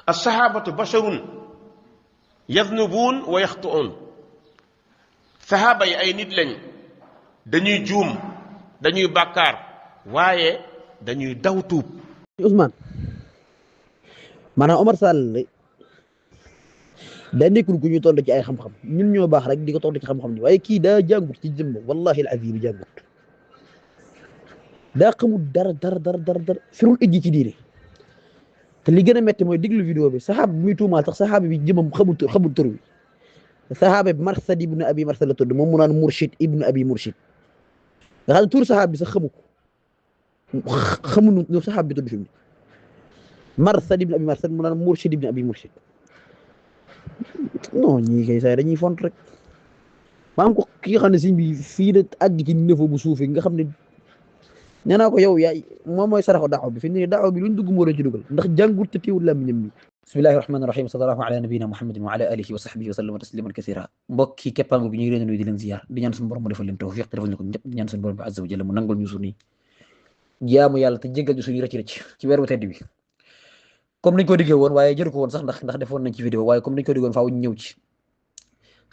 as-sahabatu basharun yadnubuun wa yaxtuun. saxaaba yi ay nit lañ, dañuy juum, dañuy bàkkaar, waaye dañuy daw tuub. Ousmane maanaam Omar Sall daa nekkul ku ñu toll ci ay xam-xam, ñun ñoo baax rek di ko toll ci xam-xam ni waaye kii daa jàngut ci jëmm, wallahi al-azim jàngut, daa xamul dara firul ijji ci diine. te li gën a metti mooy diglu vidéo bi saxaaba bi muy tuumaal sax saxaaba bi jëmam xamul tur bi. saxaaba bi Marsad ibnu Abi Marsad la tudd, moom mu naan Murshid ibnu Abi Murshid, nga xam ne tur saxaaba bi sax xamu ko, xamuñu nu saxaaba bi tudd fi mu ne. Marsad ibnu Abi Marsad mu naan Murshid ibnu Abi Murshid. non ñii kay say dañuy font rek. maam ko ki nga xam ne siñ bi fii la àgg ci niveau bu suufee nga xam ne nee naa ko yow yaay moom mooy saraxu daaw bi fi mu ne daaw bi luñ dugg moo doon ci dugal ndax jàngut te teewul làmmiñam mi. bismillahi rahmaani rahim, sallallahu ala nabiyina muhammadin wa ala alihi wa sahbihi wa sallama tasliman kasira. mbokki keppaangu bi ñu ngi leen nuyu di leen ziyaar di ñaan suñu borom mu defal leen tawfiq te defal ñu ko ñëpp, di ñaan suñu borom bi azza wa jalla mu nangul ñu suñuy jaamu yàlla te jéggal ñu suñuy rëcc ci weeru tedd bi comme nañ ko diggee woon, waaye jëru ko woon sax ndax defoon nañ ci vidéo, waaye comme nañ ko diggoon faaw ñu ñëw ci.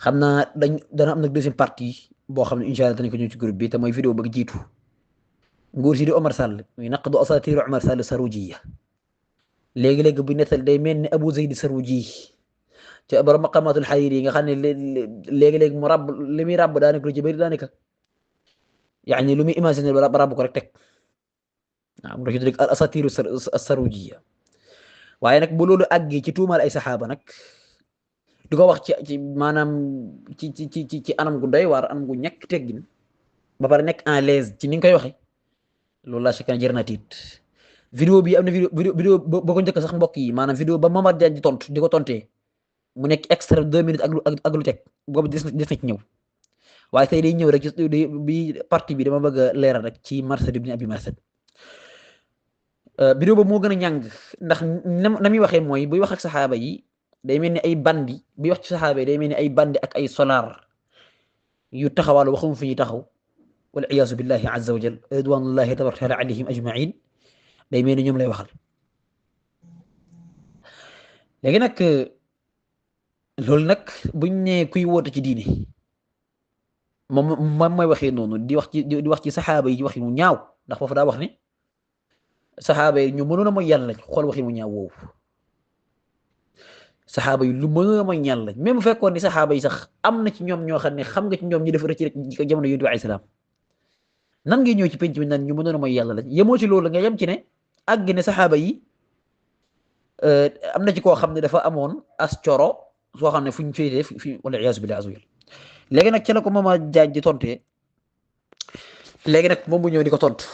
xam naa dana am nag deuxième partie boo xam ne incha allah danañ ko ñëw ci groupe bi te mooy vidéo bëgg jiitu nguur si di Omar Sall muy naqdu asatiru Omar Sall Sarujiya. léegi-léegi bu nettal day mel ni Abu Zayd Saruji ci borom maqamatul Hariri yi nga xam ne léegi-léegi mu ràbb li muy ràbb daanaka lu ci bëri daanaka yaani lu muy imaginer ba ràbb ko rek teg waaw mu doon al asatiru Sarujiya. waaye nag bu loolu àggee ci tuumaal ay saxaaba nag di ko wax ci maanaam ci anam gu doy waar, anam gu ñàkk teggin, ba pare nekk en l'aise ci ni nga koy waxee, loolu laa chakkan jër na tiit. vidéo bi am na vidéo boo ko njëkk sax mbokk yi, maanaam vidéo ba Mamad Diagne di ko tontee mu nekk extra 2 minutes ak lu teg, boobu des na ci ñëw. waaye tey day ñëw rek bi partie bi dama bëgg a leeral rek ci Marsad ibn Abi Marsad. vidéo boobu moo gën a ñàng ndax na muy waxee mooy buy wax ak saxaaba yi day mel ni ay bandi, buy wax ci saxaaba yi day mel ni ay bandi ak ay solar yu taxawal waxum fi ñuy taxaw, wal iyaazu billahi azza wa jal ridwanullahi tabaraka taala alayhim ajmain, day mel ni ñoom lay waxal. léegi nag loolu nag buñ ne kuy woote ci diine moom mooy waxee noonu di wax ci saxaaba yi wax mu ñaaw, ndax foofu daa wax ne saxaaba yi ñu mënoon a mooy yàlla lañ, xool waxi mu ñaaw woowu. saxaaba yi lu mënoon a mooy yàlla lañ, même bu fekkoon ni saxaaba yi sax am na ci ñoom ñoo xam ne xam nga ci ñoom ñi def rëcc ci jamono Yonent bi alayhi salaam, nan ngay ñëw ci penc bi naan ñu mënoon a mooy yàlla lañ. yemoo ci loolu nga yem ci ne àgg ne saxaaba yi am na ci koo xam ne dafa amoon as coro soo xam ne fuñ féetee fi wala iyaazu billahi azza wa jalla. léegi nag ci la ko Mamad Diagne di tontee, léegi nag moom bu ñëw di ko tontu.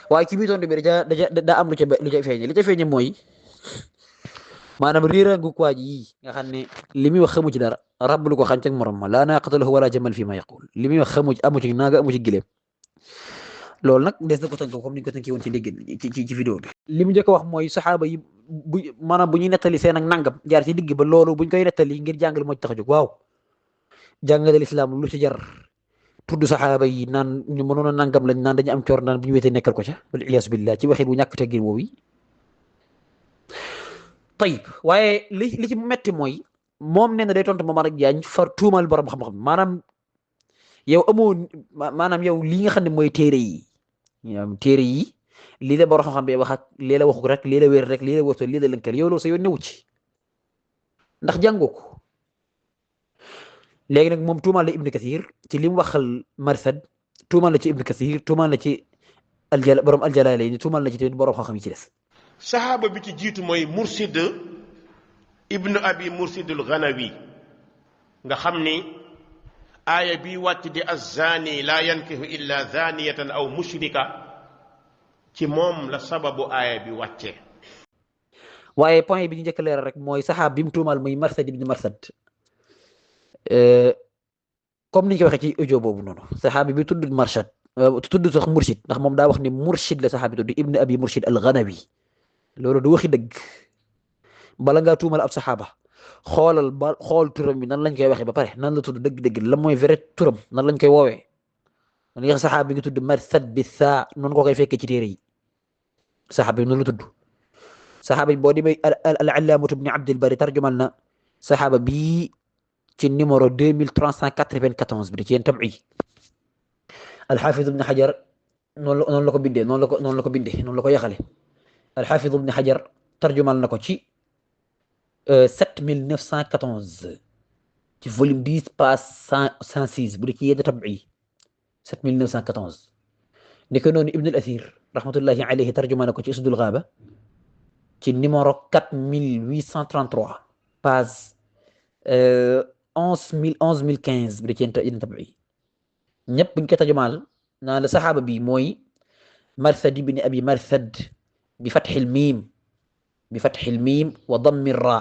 waaye ci biir tontu bi daa am lu ca feeñe, li ca feeñe mooy maanaam riirangu ko yi nga xam ne li muy wax xamu ci dara, rab lu ko xam ci morom ma laa naaqata lahu wala jamal fi ma yaqul, li muy wax amu ci naaga amu ci gileem. loolu nag des na ko tënk comme ni ñu ko tënkee woon ci dégg ci vidéo bi. li mu njëkk a wax mooy saxaaba yi maanaam bu ñuy nettali seen ak nangam jaar ci digg ba loolu buñ koy nettali ngir jàngale moo ci tax a jóg. waaw jàngale lislaam lu ci jar tudd saxaaba yi naan ñu mënoon a nangam lañ naan dañu am coor naan bu ñu wéetee nekkal ko ca wal iyaasu billah ci waxin bu ñàkk teggin woowu. tayib waaye li ci metti mooy moom nee na day tontu Mamad Diagne far tuumal borom xam-xam, maanaam yow amoo maanaam yow li nga xam ne mooy téere yi lii la borom xam-xam bi wax ak lii la waxu rek lii la wér rek lii la wërtal lii la lënkal, yow loolu sa yoon newu ci ndax jàngoo ko. léegi nag moom tuumaal la Ibn Kathir ci li mu waxal Marsad, tuumaal la ci Ibn Kathir, tuumaal la ci borom Al-Jalaalayni, tuumaal la ci tamit borom xam-xam yi ci des. saxaaba bi ci jiitu mooy Mursid ibnu Abi Mursid al-Ghanawi, nga xam ni aaya bi wàcc di az-zaani laa yankihu illa zaaniyatan aw mushrika ci moom la sababu aaya bi wàccee. waaye point bi ñu njëkk leeral rek mooy saxaab bi mu tuumaal muy Marsad ibn Marsad, comme ni ñu ko waxee ci audio boobu noonu, saxaabi bi tudd Marsad tudd sax Murshid, ndax moom daa wax ni Murshid la saxaabi tudd ibn Abi Murshid al-Ghanawi. loolu du waxi dëgg. bala ngaa tuumal ab saxaaba xool turam bi nan lañ koy waxee ba pare nan la tudd dëgg-dëgg la mooy vrai turam nan lañ koy woowee. man nga saxaaba bi nga tudd Marsad bi saa noonu ko koy fekkee ci téere yi saxaaba bi noonu la tudd. saxaaba boo demee al-allaamatu ibn Abdil Bari tarjumal na saxaaba bii ci numéro 2394 bi ci yéen tabi alxaafid ibn Xajar noonu la ko bindee noonu la ko bindee noonu la ko yaxale alxaafid ibn Xajar tarjumal na ko ci 7914 ci volume 10 page 106 bu dee ci yéen tabi 7914 ni ko noonu Ibn al-Athir rahmatullahi alayhi tarjumal na ko ci Usdul Gaaba ci numéro 4833 page 11015 bi da ci tabi ñëpp buñ ko tarjumaal naa la saxaaba bi mooy Marsad ibn Abi Marsad bi fatxil miim wa dammi ra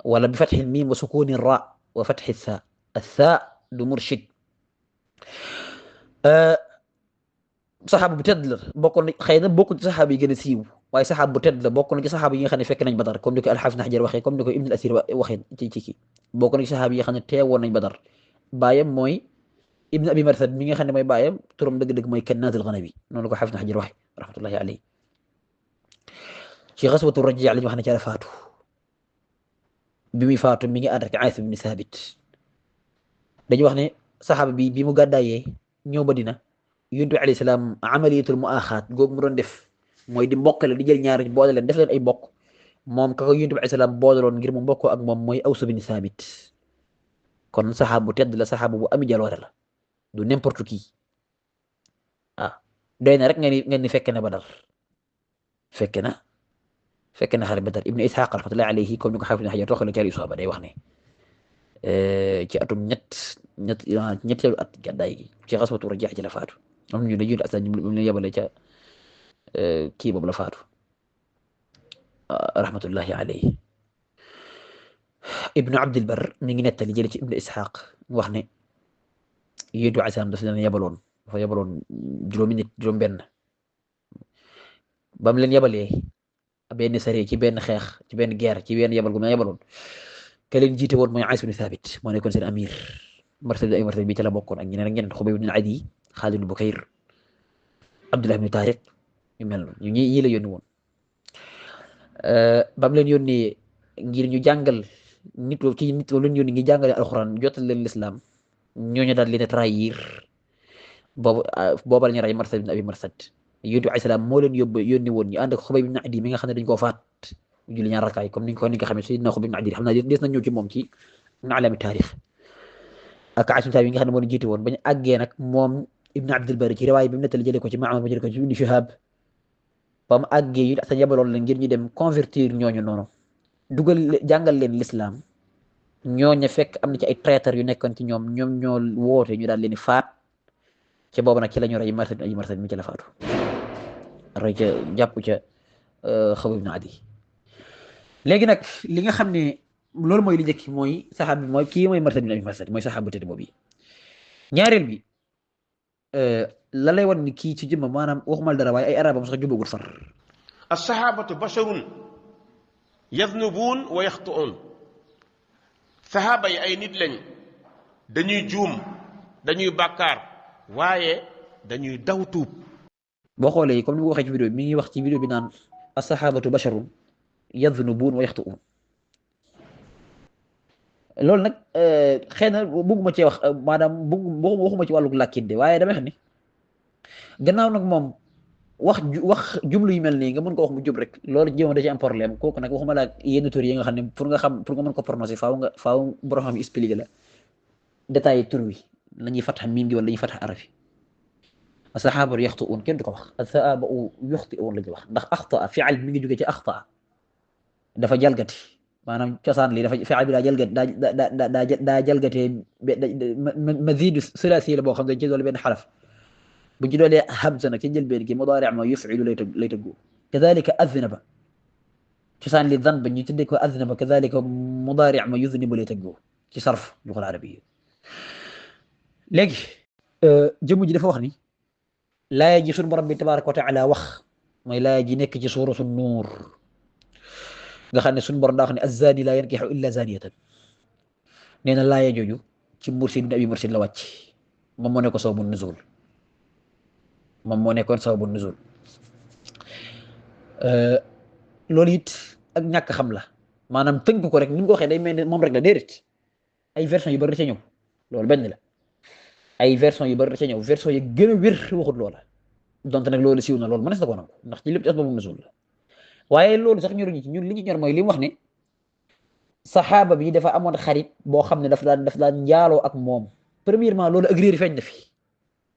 wala bi fatxil miim wa sukuni ra wa fatxi thaa athaa du murshid saxaaba bu tedd la bokkoon na xëy na bokk ci saxaaba yi gën a siiw waaye saxaaba bu tedd la bokk na ci saxaaba yi nga xam ne fekk nañ Badar comme ni ko al-Hafiz Ibn Hajar waxee comme ni ko Ibn al-Athir waxee ci kii bokk na ci saxaaba yi nga xam ne teewoon nañ Badar baayam mooy Ibn Abi Marsad mi nga xam ne mooy baayam turam dëgg-dëgg mooy Kannaaz al-Ghanawi noonu la ko Hafiz Ibn Hajar waxee rahmatullahi alayhi ci xaswatu Rajii' la ñu wax ne ca la faatu bi muy faatu mi ngi ànd ak Aas ibn Saabit dañuy wax ne saxaaba bi mu gàddaayee ñëw Madina Yonent bi alayhi salaam amaliyatul muaaxaat googu mu doon def mooy di mbokkale di jël ñaari boole leen def leen ay mbokk moom ka ko Yonent bi alayhi salaam booleloon ngir mu mbokkoo ak moom mooy Aws bin Saabit kon saxaaba bu tedd la saxaaba bu ami jaloore la du n'importe qui doy na rek ngeen ni fekke na Badar fekke na xare Badar Ibn Ishaq rahmatullahi alayhi comme ni ko Hafiz Ibn Hajar toxale ci Isaaba day wax ne ci atum ñetteelu at gàddaay gi ci xaswatu Rajii' ci la faatu am ñu dañuy aslan ñu leen yebale ca kii boobu la faatu rahmatullahi alayhi Ibnu Abdil Bar mi ngi nettali jële ci Ibn Ishaq wax ne Yonent bi alayhi salaam dafa yebaloon juróomi nit juróom benn ba mu leen yebalee benn saree ci benn xeex ci benn guerre ci benn yebal gu ma yebaloon ka leen jiite woon mooy Aas bin Thabit moo nekkoon seen amir Marsad bi ca la bokkoon ak ñeneen Xubayb ibn Adi Xaalid ibn Bukayr Abdullah ibn Tariq ñu mel noonu ñii la yónni woon ba mu leen yónnee ngir ñu jàngal nit leen yónni ngir jàngale alxuraan jotal leen lislaam ñooñu daal leen a trahir booba la ñu rey Marsad ibn Abi Marsad Yonent bi alayhi salaam moo leen yónni woon ñu ànd ak Xubayb ibn Adi mi nga xam ne dañ koo faat julli ñaar rakaay comme ni nga xamee Sayyidina Xubayb ibn Adi xam naa des na ñëw ci moom ci A'laami taarix ak Aas yi nga xam ne moo leen jiite woon bañ àggee nag moom Ibn Abdil Bari ci riwaaya bi mu nettali jëlee ko ci Ma'mar ba jëlee ko ci Ibn Shihab ba mu àggee yu sa yabaloon la ngir ñu dem convertir ñooñu noonu jàngal leen l'islam ñooñu fekk am na ci ay traître yu nekkoon ci ñoom ñoo woote ñu daal leen di faat ca boobu nag ci la ñu rey Marsad mi ci la faatu rey ca jàpp ca Xubayb ibn Adi léegi nag li nga xam ne loolu mooy li njëkk mooy saxaab bi mooy kii mooy Marsad ibn Abi Marsad mooy saxaab bu tedd boobu ñaareel bi la lay wan ni kii ci jëmm maanaam waxumal dara waaye ay arabam sax jubagul far as-sahabatu basharun yadnubuun wa yaxtuun saxaaba yi ay nit lañ dañuy juum dañuy bàkkaar waaye dañuy daw tuub boo xoolee comme ni ma ko waxee ci vidéo bi mi ngi wax ci vidéo bi naan as-sahabatu basharun yadnubuun wa yaxtuun loolu nag xëy na bëgguma cee wax maanaam waxuma ci wàllu làkkin de waaye damay xam ni gannaaw nag moom wax jumlu yu mel nii nga mën ko wax mu jub rek loolu jéem da ci am problème kooku nag waxuma la yenn tur yi nga xam ne pour nga mën ko prononcer faaw borom xam expliqué la détaillé tur wi la ñuy fatxa miim gi wala la ñuy fatxa araf yi as-sahaaba yaxtuun kenn du ko wax as-sahaaba yaxtiun la ñuy wax ndax axtaa fi'al mi ngi jógee ci axtaa dafa jalgati maanaam cosaan li dafa fi'al bi daa jalgatee mazidu sulaasi la boo xam ne dañ ci doole benn xaraf bu ci doolee hamza nag ci njëlbeen gi mudaari' ma yuf'ilu lay tëggu kadhalika aznaba cosaan li zanba ñu tuddee ko aznaba kadhalika mudaari' ma yuznibu lay tëggu ci sarf lughal arabiyya léegi jëmm ji dafa wax ni laaya ji sunu borom bi tabaaraka wa ta'ala wax mooy laaya ji nekk ci suuratu nuur nga xam ne sunu borom daa wax ne az-zaani laa yankihu illa zaaniyatan nee na laaya jooju ci Mursid ibn Abi Mursid la wàcc moom moo nekkoon sababu nuzul loolu it ak ñàkk xam la maanaam tënk ko rek ni mu ko waxee day mel ne moom rek la déedéet ay version yu bari da ca ñëw loolu benn la ay version yu bari da ca ñëw version yi gën a wér waxut loola donte nag loolu siiw na loolu mënees na ko nangu ndax ci lépp ci asbaabu nuzuul la waaye loolu sax ñoruñu ci ñun li ñu ñor mooy li mu wax ne saxaaba bi dafa amoon xarit boo xam ne daf daan njaaloo ak moom premièrement loolu ak réer feeñ na fi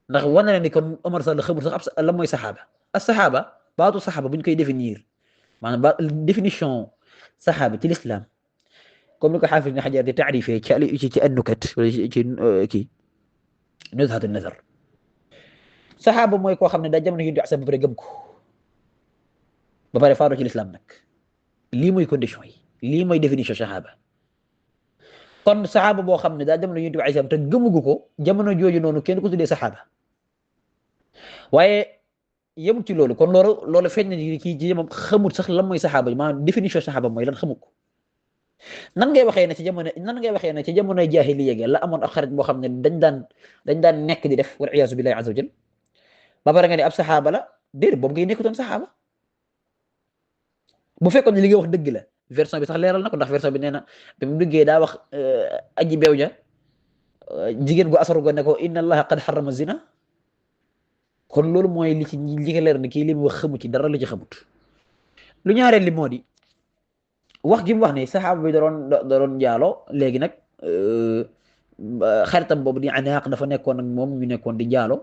ndax wane na ni kon Omar Sall xamul sax ab lan mooy saxaaba as saxaaba baatu saxaaba bu ñu koy définir maanaam ba définition saxaaba ci l'islam comme ni ko xaafis ibn Hajar di taarifee ci annukat wala ci kii nuzhatu nazar saxaaba mooy koo xam ne daa jamono yi di asab ba pare gëm ko ba pare faatoo ci l'islam nag lii mooy condition yi lii mooy définition saxaaba kon saxaaba boo xam ne daa jamono yonent bi alayhi salaam te gëmugu ko jamono jooju noonu kenn ko tuddee saxaaba waaye yemut ci loolu kon loolu feeñ na ni kii ci moom xamut sax lan mooy saxaaba maanaam définition saxaaba mooy lan xamut ko nan ngay waxee ne ci jamonoy jaahiliya gi la amoon ak xarit boo xam ne dañ daan nekk di def wal iyaazu billahi azza wa jal ba pare nga ne ab saxaaba la déedéet boobu ngay nekkutoon saxaaba bu fekkoon ne li nga wax dëgg la version bi sax leeral na ko ndax version bi nee na bi mu duggee daa wax aji beew ja jigéen gu asaru go ne ko inna allaha qad harrama zina kon loolu mooy li ci li nga leer ni kii li mu wax xamu ci dara la ci xamut lu ñaareel li moo di wax gi mu wax ne saxaaba bi da doon njaaloo léegi nag xaritam boobu di Anaaq dafa nekkoon ak moom ñu nekkoon di njaaloo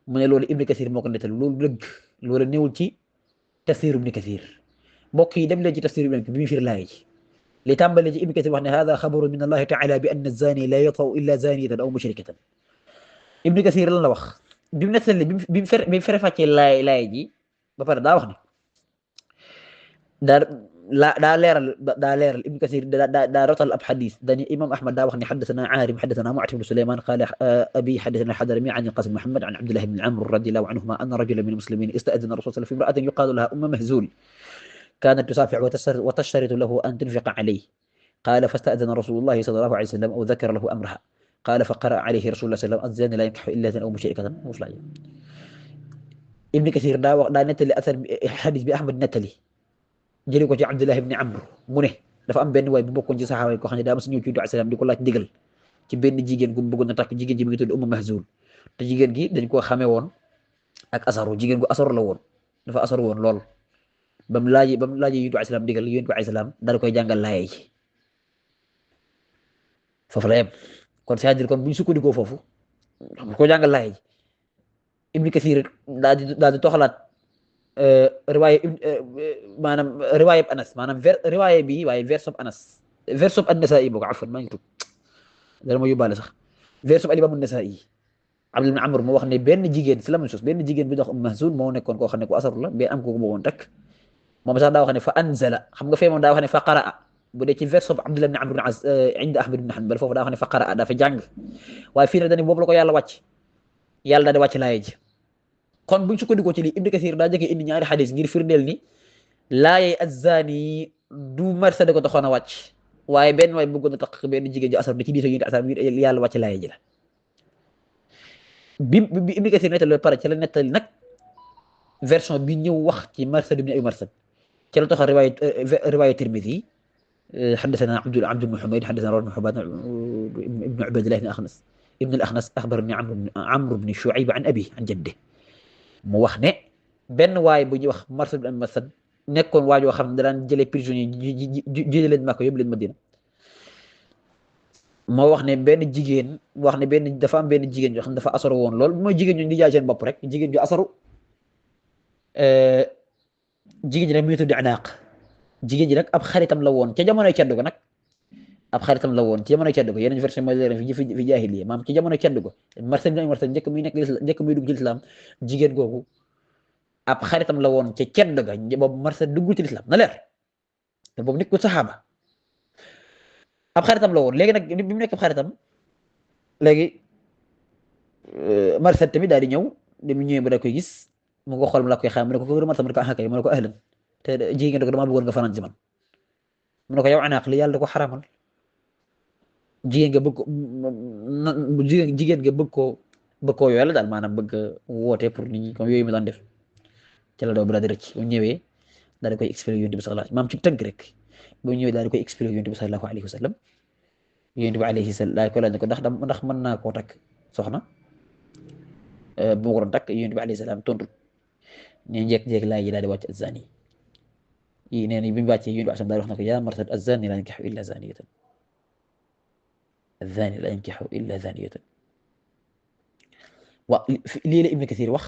mu ne loolu Ibn Kathir moo ko nettali loolu dëgg loolu néewul ci tafsir Ibn Kathir mbokk yi dem leen ci tafsir bi mu firi laay ji li tàmbale ci Ibn Kathir wax ne hada xabaru min allahi taala bi anna zani la yataw illa zaniyatan aw mushrikatan Ibn Kathir lan la wax bi mu nettali bi mu fere fàccee laay ji ba pare daa wax ne daa leeral Ibn Kathir daa rotal ab xadis dañu imam Ahmad daa wax ne xaddathana Aarim xaddathana Mu'atim bnu Suleyman qaala abi xaddathana Xadrami an al-Qasim Muhammad an Abdullah bn Amr radiyallahu anhuma anna rajulan min al-muslimin ista'dana rasul sallallahu alayhi wa sallam fi imra'atin yuqaalu laha Ummu Mahzul كانت تسافع وتشترط له أن تنفق عليه قال فاستأذن رسول الله صلى الله عليه وسلم أو ذكر له أمرها قال فقرأ عليه رسول الله صلى الله عليه وسلم الزاني لا ينكح إلا زنا أو مشركة مفلجة ابن كثير دا نتلي أثر حديث بأحمد نتلي جري ko ci Abdullah ibn Amr mu ne dafa am benn waay bu bokkoon ci saxaaba yi ko xam ne daa mas ñëw ci Yonent salaam di ko laaj ndigal ci benn jigéen gu mu bëggoon a takk jigéen ji mi ngi tudd Ummu Mahzul te jigéen gi dañ koo xamee woon ak asaru jigéen gu asaru la woon dafa asaru woon lool ba mu laajee Yonent bi salaam digal Yonent bi salaam dal koy jàngal laayee ji foofu la yem kon c'est-à-dire kon bu ñu sukkandikoo foofu xam nga koo jàngal laayee ji Ibn Kathir daal di toxalaat riwaaya maanaam riwaaya Anas maanaam riwaaya bi waaye version Anas version an-Nasaa'i boo ko afwan maa ngi tudd dara ma yóbbaale sax version al-Imaam an-Nasaa'i Abdullah ibn Amr moo wax ne benn jigéen si la même chose benn jigéen bi dox Mahzul moo nekkoon koo xam ne ku asaru la benn am ko bëggoon takk moom sax daa wax ne fa anzala xam nga fee moom daa wax ne fa qaraa bu dee ci version Abdullah ibn Amr ibn Az inda Ahmad ibn Hanbal foofu daa wax ne fa qaraa dafa jàng waaye fii nag dañu boobu la ko yàlla wàcc yàlla daal di wàcc laaya ji kon buñ sukkandikoo ci lii Ibn Kathir daa jëkkee indi ñaari xadis ngir firndeel ni laayay azzaani du marsa da ko taxoon a wàcc waaye benn waay bëggoon a tax benn jigéen ji asar da ci diisoo yénte asar yàlla wàcc laaya ji la bi Ibn Kathir nettali pare ci la nettali nag version bi ñëw wax ci Marsad ibn Abi Marsad ci la taxaw riwaaya Tirmidhi حدثنا عبد بن حميد حدثنا روح بن حبان ابن عبد الله ابن الأخنس أخبرني عمرو بن شعيب عن أبيه عن جده mu wax ne benn waay bu ñuy wax Marsad ibn Abi Marsad nekkoon waajoo xam ne daan jëlee prisonnier jëlee leen Makka yóbbu leen Madina moo wax ne benn jigéen wax ne dafa am benn jigéen yoo xam ne dafa asaru woon lool mooy jigéen ñu di jaay seen bopp rek jigéen ju asaru jigéen ji nag mi ngi tudd Anaaq jigéen ji nag ab xaritam la woon ca jamonoy ceddu ko nag ab xaritam la woon ci jamonoy ceddu ko yeneen version mooy leeral fi jaahiliya maam ci jamonoy ceddu ko Marsad ibn Abi Marsad njëkk muy dugg ci lislaam jigéen googu ab xaritam la woon ca ceddu ga boobu Marsad duggul ci lislaam na leer te boobu nekkul saxaaba ab xaritam la woon léegi nag bi mu nekk ab xaritam léegi Marsad tamit daal di ñëw bi mu ñëwee ba da koy gis mu ko xool mu la koy xam mu ne ko ko Marsad mu ne ko ah kay mu ne ko ahlan te jigéen ko damaa bëggoon nga fanaan ci man mu ne ko yow Anaaq li yàlla da ko xaramal jigéen nga bëgg ko jigéen nga bëgg koo yooyal daal maanaam bëgg woote pour nit ñi comme yooyu mu daan def ci la doo bu daal di rëcc bu ñëwee daal di koy expliqué yonent bi sallallahu alayhi maam ci tënk rek bu ñëwee daal di koy expliqué yonent bi sallallahu alayhi wa sallam yonent bi alayhi salaam daal di koy laaj ne ko ndax mën naa koo takk soxna bu ma ko doon takk yonent bi alayhi salaam tontu ne njëkk-njëkk laay ji daal di wàcc az-zani yi nee na bi mu wàccee yonent bi alayhi salaam daal di wax ne ko yaa Marsad az-zani laa yankihu illa zaniyatan az-zani laa yankihu illa zaniyatan wa lii la Ibn Kathir wax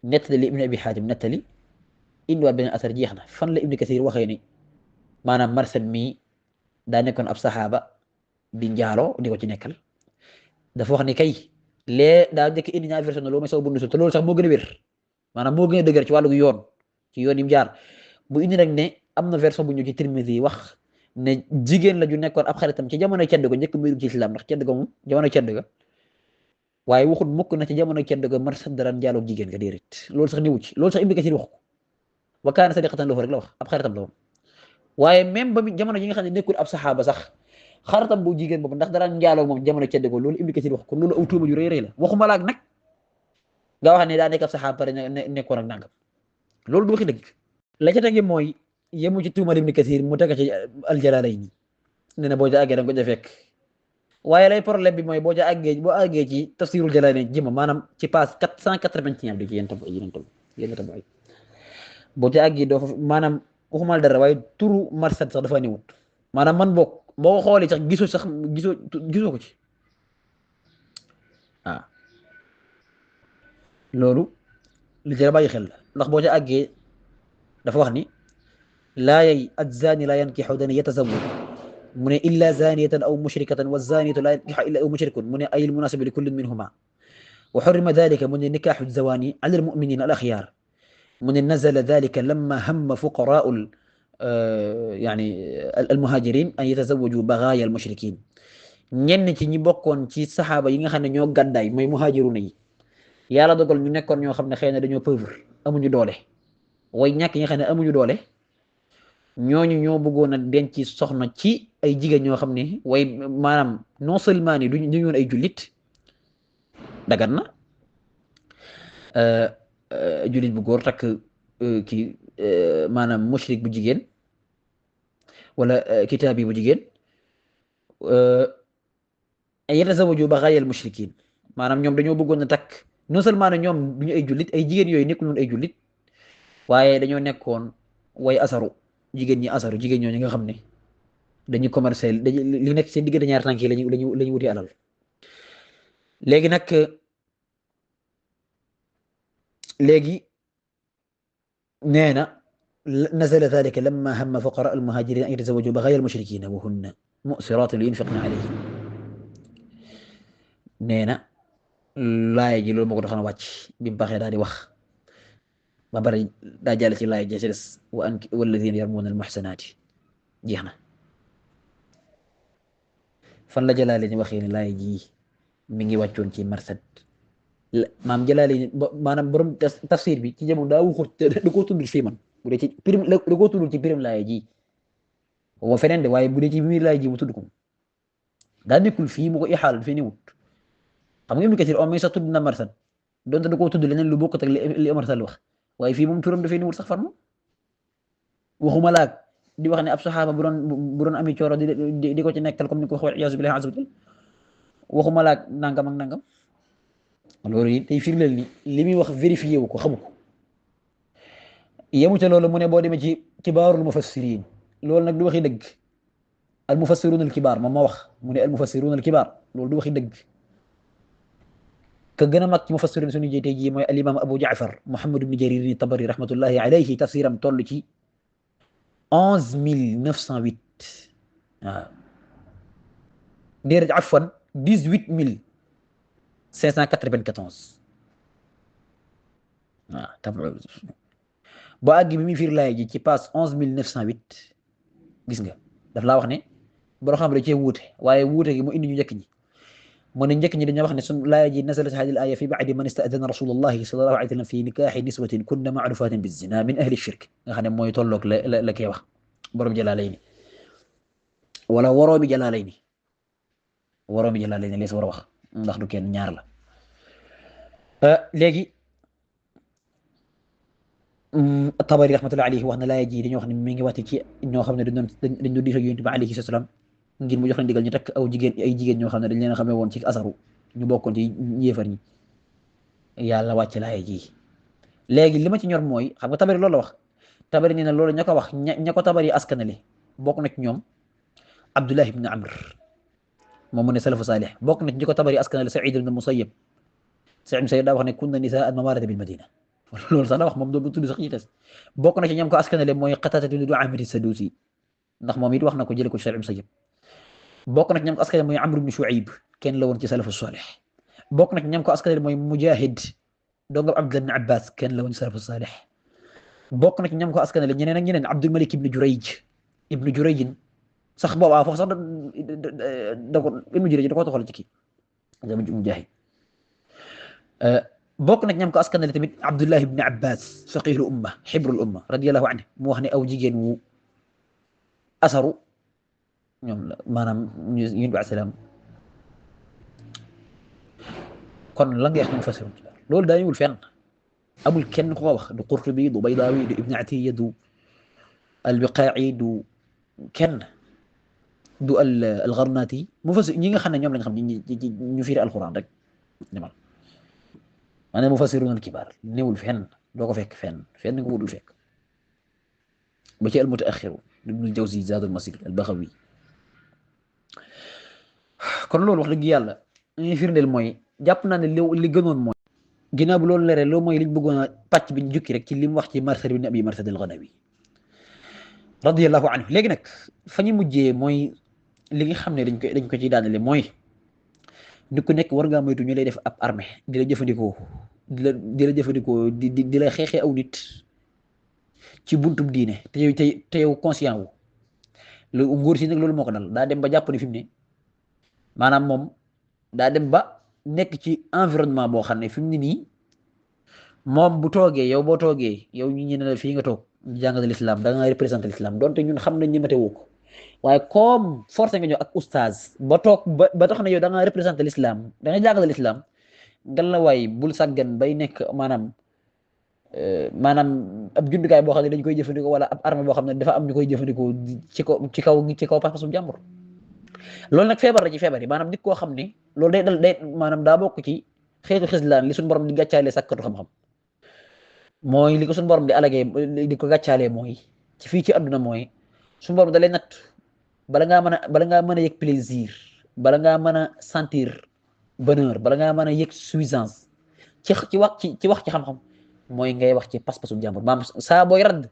nettali li Ibn Abi Hatim nettali indiwaat beneen asar jeex na fan la Ibn Kathir waxee ni maanaam Marsad mii daa nekkoon ab saxaaba di njaaloo di ko ci nekkal dafa wax ni kay lee daa njëkk indi ñaari version loolu mooy saw bu nusul te loolu sax moo gën a wér maanaam moo gën a dëgër ci wàllu yoon ci yoon yi mu jaar bu indi nag ne am na version bu ñëw ci Tirmidhi wax ne jigéen la ju nekkoon ab xaritam ci jamonoy cedd ga njëkk muy dugg ci islam ndax cedd ga moom jamonoy cedd ga waaye waxut mukk na ci jamonoy cedd ga Marsad dara njaaloo jigéen ga déedéet loolu sax niwu ci loolu sax Ibn Kathir wax ko wa kaana sadiqatan lahu rek la wax ab xaritam la woon waaye même ba jamono yi nga xam ne nekkul ab saxaaba sax xaritam bu jigéen boobu ndax dara njaaloo moom jamono cedd ga loolu Ibn Kathir wax ko loolu aw tuuma ju rëy rëy la waxuma laak nag nga wax ne daa nekk ab saxaaba pare nekkoon ak nangam loolu du waxi dëgg la ca tege mooy yemu ci tuumal Ibn Kathir mu teg ci al-Jalaalayni nee na boo ca àggee da nga ko ca fekk waaye lay problème bi mooy boo àggee ci tafsirul Jalaalayni jëma maanaam ci page 481 di ci yéen tam ay boo ca àggee doo fa maanaam waxumal dara waaye turu Marsad sax dafa newut maanaam man boo xoolee sax gisoo ko ci waaw loolu li ci bàyyi xel la ndax boo ca àggee dafa wax ni laa yay az-zaani laa yankixu dana yatazawwaj mu ne illa zaaniyatan aw mushrikatan wa zaaniyatu laa yankixu illa aw mushrikun mu ne ay al-munaasibu li kullin minhuma wa xurrima dalika mu ne nikaaxu zawaani ala al-mu'miniina al-axyaar mu ne nazala dalika lamma hamma fuqaraau yani al-muhaajiriin an yatazawwaju bagaaya al-mushrikiin ñenn ci ñi bokkoon ci saxaaba yi nga xam ne ñoo gàddaay mooy muhaajiruuna yi yàlla dogal ñu nekkoon ñoo xam ne xëy na dañoo pauvre amuñu doole way ñàkk ñi nga xam ne amuñu doole ñooñu ñoo bëggoon a denc soxna ci ay jigéen ñoo xam ne way maanaam non seulement ni duñu woon ay jullit dagan na jullit bu góor takk kii maanaam mushrik bu jigéen wala kitaabi bu jigéen yatazawwaju bagaayal mushrikiin maanaam ñoom dañoo bëggoon a takk non seulement ne ñoom duñu ay jullit ay jigéen yooyu nekkul woon ay jullit waaye dañoo nekkoon way asaru jigéen ñooñu nga xam ne dañuy commercial li nekk seen diggante ñaari tànk yi lañu wuti alal léegi nag nee na nazala dhalika lamma hamma fuqara al-muhajirin an yatazawwaju baghaaya al-mushrikiina wa hunna mu'siraatun li yunfiqna alayhim nee na laaya ji loolu moo ko doon wàcc bi mu baxee daal di wax ba bari daa jàll ci laaya ji ci des walladhiina yarmuuna al-muhsanaati jeex na fan la Jalaalayni waxee ne laaya ji mi ngi wàccoon ci Marsad maam Jalaalayni maanaam borom tafsir bi ci jamono daa waxut da koo tuddul fii man bu dee ci pirim da koo tuddul ci pirim laaya ji wa feneen de waaye bu dee ci biir laaya ji mu tudd ko daa nekkul fii mu ko ixaal fii ni wut xam nga Ibn Kathir o may sax tudd na Marsad donte da koo tudd leneen lu bokkut ak li Marsad wax waaye fii moom turam dafay ni wut sax far moom waxuma laag di wax ne ab saxaaba bu doon ami cooro di ko ci nekkal comme ni ko waxee iyaazu billahi azza wa jal waxuma laag nangam ak nangam loolu it tey firndeel ni li muy wax vérifié wu ko xamu ko yemu ca loolu mu ne boo demee ci kibaarul mufassirin loolu nag du waxi dëgg al mufassirun al kibaar moom moo wax mu ne al mufassirun al kibaar loolu du waxi dëgg ka gën a mag ci mufassirin suñu jëy tey jii mooy al imam Abu Jaafar Muhammad ibn Jarir Tabari rahmatullahi alayhi tafsiram toll ci 11908 waaw déedéet afwan 18594 waaw tablo boo àgg bi muy fiir laay ji ci page 11908 gis nga daf laa wax ne boo xam ne da cee wuute waaye wuute gi mu indi ñu njëkk ñi mu ne njëkk ñi dañoo wax ne sun laaya ji nazalat hadihi al-aya fi ba'di man ista'dana rasulullahi sallallahu alayhi wa sallam fi nikahi niswatin kunna ma'rufatin biz-zina min ahli shirk nga xam ne mooy tolloog la koy wax borom Jalaalayni wala waroomi Jalaalayni lees war a wax ndax du kenn ñaar la léegi Tabari rahmatullahi alayhi wax na laaya ji dañoo wax ne mi ngi wàcce ci ñoo xam ne dañ doon diis ak yonent bi alayhi salaam ngir mu jox leen digal ñu takk ay jigéen ñoo xam ne dañ leen a xamee woon ci asaru ñu bokkoon ci yéefar ñi yàlla wàcce laaya ji léegi li ma ci ñor mooy xam nga Tabari loolu la wax Tabari nee na loolu ña ko wax ña ko Tabari askanale bokk na ci ñoom Abdullah ibn Amr moom mu ne salafu saalih bokk na ci ñi ko Tabari askanale Saïd ibn Musayyib Saïd Musayyib daa wax ne kunna nisaan mawaarida bil madina loolu sax la wax moom doon tudd sax ci tes bokk na ci ñoom ko askanale mooy Qataada ibn Du'aama as-Sadusi ndax moom it wax na ko jële ko ci Saïd Musayyib bokk na ci ñoom ko askanale mooy Amr ibn Shu'ayb kenn la woon ci salafu saalih bokk na ci ñoom ko askanale mooy Mujahid dongam Abdullah ibn Abbas kenn la woon ci salafu saalih bokk na ci ñoom ko askanale ñeneen ak ñeneen Abdul Malik ibn Jurayj sax boobaa foofu sax da ko ibn Jurayj da ko toxal ci kii Mujahid bokk na ci ñoom ko askanale tamit Abdullah ibn Abbas faqihul umma xibrul umma radiyallahu anhu mu wax ne aw jigéen wu asaru ñoom la maanaam yéen bi salaam kon la nga wax ñu fasiru loolu daa ñëwul fenn amul kenn ku ko wax du Qurtubi du Baydaawi du Ibn Atiyya du al-Biqaa'i du kenn du al-Gharnaati mufassir ñi nga xam ne ñoom lañ xam ñu firi alquran rek demal maanaam mufassiruna al-kibaar néewul fenn doo ko fekk fenn nga ko dul fekk ba ci al-mutaaxxiru Ibn al-Jawzi Zaad al-Masiir al-Baghawi kon loolu wax dëgg yàlla li firndeel mooy jàpp naa ne li gënoon mooy ginnaaw bu loolu leeree loolu mooy liñ bëggoon a pàcc bi ñu jukki rek ci li mu wax ci Marsad ibn Abi Marsad al-Ghanawi radiyallahu anhu léegi nag fa ñu mujjee mooy li nga xam ne dañ ko ciy daanale mooy nit ku nekk war ngaa moytu ñu lay def ab armée di la jëfandikoo di la xeexee aw nit ci buntub diine te yow conscient wu lu ngóor si nag loolu moo ko dal daa dem ba jàpp ne fi mu ne maanaam moom daa dem ba nekk ci environnement boo xam ne fi mu ne nii moom bu toogee yow boo toogee yow ñu ne la fii nga toog ñu jàngale l'islam da nga représenté l'islam donte ñun xam nañ ñemate woo ko waaye comme forcé nga ñëw ak oustaz ba toog ba tax na yow da nga représenté l'islam da nga jàngale l'islam ngal la waay bul sàggan bay nekk maanaam ab jundukaay boo xam ne dañ koy jëfandikoo wala ab arme boo xam ne dafa am ñu koy jëfandikoo ci kaw pas-pasu jàmbur loolu nag feebar la ci feebar yi maanaam nit koo xam ne loolu day maanaam daa bokk ci xeetu xislaan li suñu borom di gàccaale sàkkatu xam-xam mooy li ko suñu borom di alagee di ko gàccaalee mooy ci fii ci àdduna mooy suñu borom da lay natt bala ngaa mën a yëg plaisir bala ngaa mën a sentir bonheur bala ngaa mën a yëg suffisance ci wax ci xam-xam mooy ngay wax ci pas-pasu jàmbur maanaam saa booy radd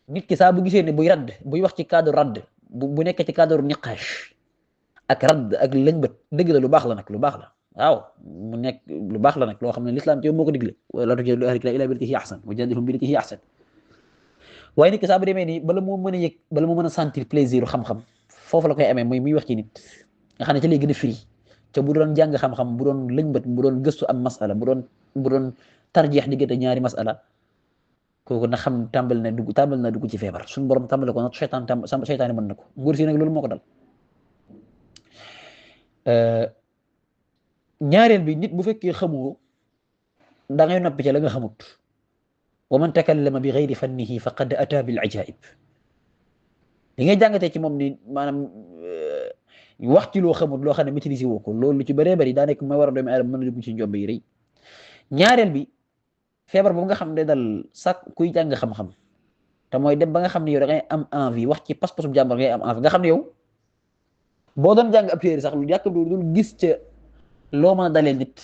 nit ki saa bu gisee ne buy wax ci cadre radd bu nekk ci cadre niqaash ak radd ak lëñbët dëgg la lu baax la nag lu baax la waaw mu nekk lu baax la nag loo xam ne l'islam ci yow moo ko digle wala tujadilu ahlal kitaabi illaa billatii hiya ahsan wa jaadilhum billatii hiya ahsan waaye nit ki saa bu demee nii bala moo mën a yëg bala moo mën a sentir plaisir xam-xam foofu la koy amee mooy muy wax ci nit nga xam ne ci lay gën a firi te bu doon jàng xam-xam bu doon lëñbët bu doon gëstu am masala bu doon tarjeex diggante ñaari masala kooku na xam tàmbal na dugg ci feebar suñu borom tàmbale ko nag seytaane mën na ko ngóor si nag loolu moo ko dal ñaareel bi nit bu fekkee xamoo da ngay noppi ca la nga xamut wa man takallama bi ghayri fannihi faqad ata bil ajaib li ngay jàngatee ci moom ni maanaam wax ci loo xamut loo xam ne maîtrise woo ko loolu lu ci bëree bëri daa nekk mooy war a doomi aadama mën a dugg ci njombe yi rëy ñaareel bi feebar boobu nga xam ne dal sax kuy jàng xam-xam te mooy dem ba nga xam ne yow da ngay am envie wax ci pas-pasu jàmbur ngay am envie nga xam ne yow boo doon jàng ab téere sax lu yàq dul gis ca loo mën a dalee nit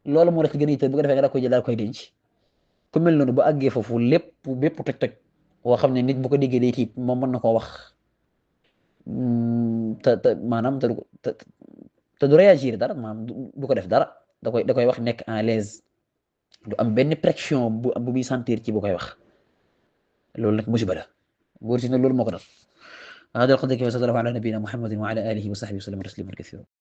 loolu moo la ci gën a yitteel bu ko defee nga daa koy jël daal koy denc ku mel noonu ba àggee foofu bépp toj-toj woo xam ne nit bu ko déggee day tiit moom mën na koo wax maanaam te du réagir dara maanaam du ko def dara da koy wax nekk en l'aise du am benn pression bu muy sentir ci bu koy wax loolu nag musiba la góor si nag loolu moo ko dal هذا القدر كما صلى الله على نبينا محمد وعلى آله وصحبه وسلم تسليما كثيرا